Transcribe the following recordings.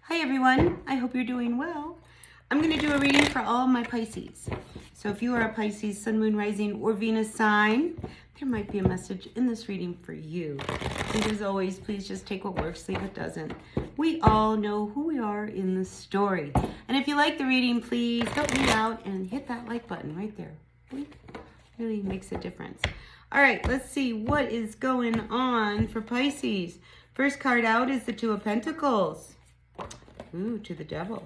Hi everyone, I hope you're doing well. I'm going to do a reading for all of my Pisces. So if you are a Pisces, Sun, Moon, Rising, or Venus sign, there might be a message in this reading for you. And as always, please just take what works, leave what doesn't. We all know who we are in the story. And if you like the reading, please help me out and hit that like button right there. Really makes a difference. All right, let's see what is going on for Pisces. First card out is the Two of Pentacles. Ooh, to the Devil.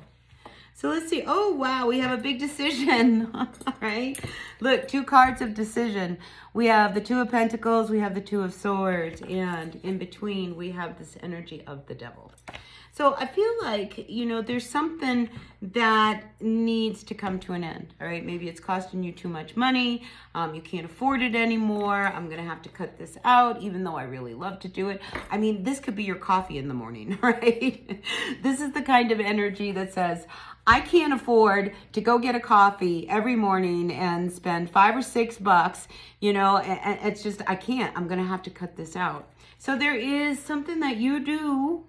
So let's see. Oh, wow. We have a big decision. All right. Look, two cards of decision. We have the Two of Pentacles. We have the Two of Swords. And in between, we have this energy of the Devil. So I feel like, there's something that needs to come to an end. All right. Maybe it's costing you too much money. You can't afford it anymore. I'm going to have to cut this out, even though I really love to do it. I mean, this could be your coffee in the morning, right? This is the kind of energy that says, I can't afford to go get a coffee every morning and spend $5 or $6, and it's just, I can't. I'm going to have to cut this out. So there is something that you do,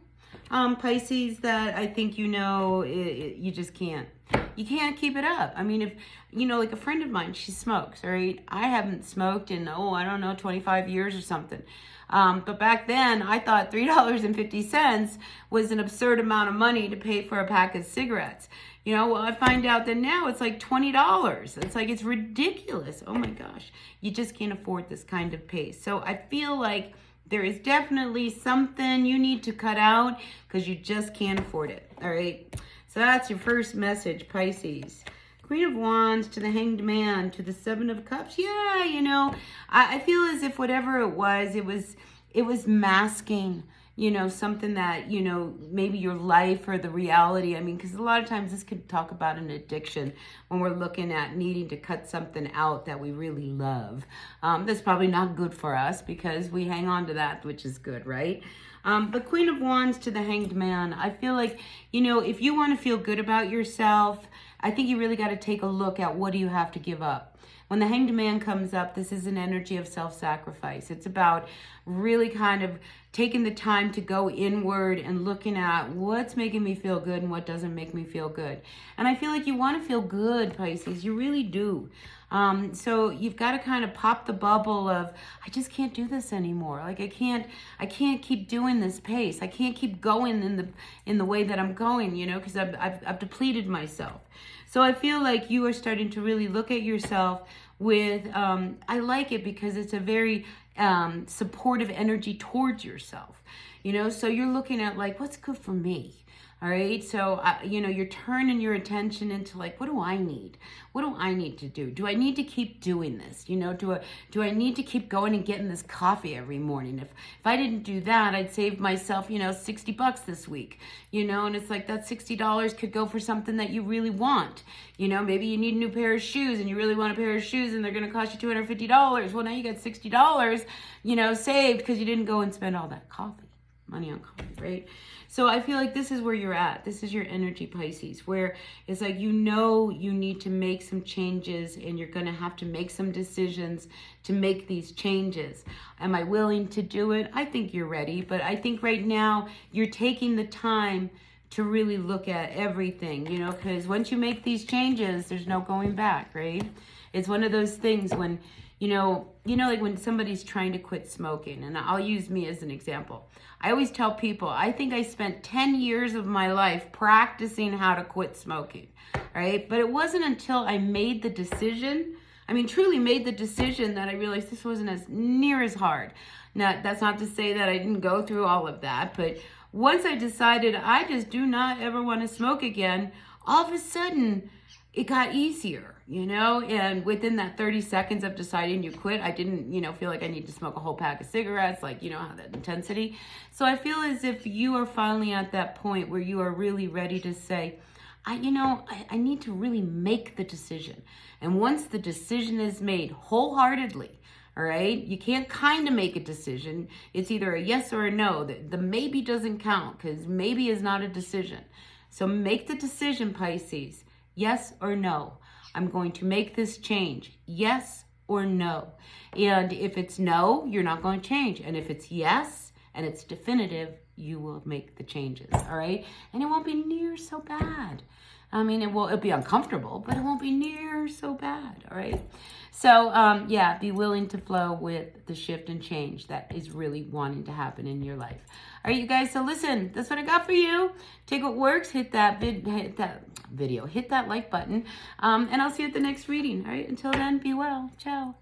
Pisces, that I think you just can't. You can't keep it up. I mean, if, like a friend of mine, she smokes, all right? I haven't smoked in, 25 years or something. But back then, I thought $3.50 was an absurd amount of money to pay for a pack of cigarettes. Well, I find out that now it's like $20. It's ridiculous. Oh my gosh. You just can't afford this kind of pace. So I feel like there is definitely something you need to cut out because you just can't afford it. All right. So that's your first message, Pisces. Queen of Wands to the Hanged Man to the Seven of Cups. Yeah, I feel as if whatever it was masking, something that, maybe your life or the reality. I mean, because a lot of times this could talk about an addiction when we're looking at needing to cut something out that we really love. That's probably not good for us because we hang on to that, which is good, right? But Queen of Wands to the Hanged Man. I feel like, if you want to feel good about yourself, I think you really got to take a look at what do you have to give up. When the Hanged Man comes up, this is an energy of self-sacrifice. It's about really kind of taking the time to go inward and looking at what's making me feel good and what doesn't make me feel good. And I feel like you want to feel good, Pisces. You really do. So you've got to kind of pop the bubble of, I just can't do this anymore. Like I can't keep doing this pace. I can't keep going in the way that I'm going, because I've depleted myself. So I feel like you are starting to really look at yourself with, I like it because it's a very supportive energy towards yourself, so you're looking at like, what's good for me? All right. So, you're turning your attention into like, what do I need? What do I need to do? Do I need to keep doing this? Do I need to keep going and getting this coffee every morning? If I didn't do that, I'd save myself, $60 this week, and it's like that $60 could go for something that you really want. Maybe you need a new pair of shoes and you really want a pair of shoes and they're going to cost you $250. Well, now you got $60, saved because you didn't go and spend all that money on coffee, right? So I feel like this is where you're at. This is your energy, Pisces, where it's like, you need to make some changes and you're going to have to make some decisions to make these changes. Am I willing to do it? I think you're ready, but I think right now you're taking the time to really look at everything, because once you make these changes, there's no going back, right? It's one of those things when, like when somebody's trying to quit smoking, and I'll use me as an example. I always tell people, I think I spent 10 years of my life practicing how to quit smoking, right? But it wasn't until I made the decision, truly made the decision, that I realized this wasn't as near as hard. Now, that's not to say that I didn't go through all of that, but once I decided I just do not ever want to smoke again, all of a sudden it got easier. And within that 30 seconds of deciding you quit, I didn't, feel like I need to smoke a whole pack of cigarettes, like, how that intensity. So I feel as if you are finally at that point where you are really ready to say, I need to really make the decision. And once the decision is made wholeheartedly, all right, you can't kind of make a decision. It's either a yes or a no. The maybe doesn't count because maybe is not a decision. So make the decision, Pisces. Yes or no. I'm going to make this change. Yes or no. And if it's no, you're not going to change. And if it's yes and it's definitive, you will make the changes, all right? And it won't be near so bad. I mean, it'll be uncomfortable, but it won't be near so bad, all right? So, yeah, be willing to flow with the shift and change that is really wanting to happen in your life. All right, you guys, so listen, that's what I got for you. Take what works, hit that video, hit that like button, and I'll see you at the next reading, all right? Until then, be well. Ciao.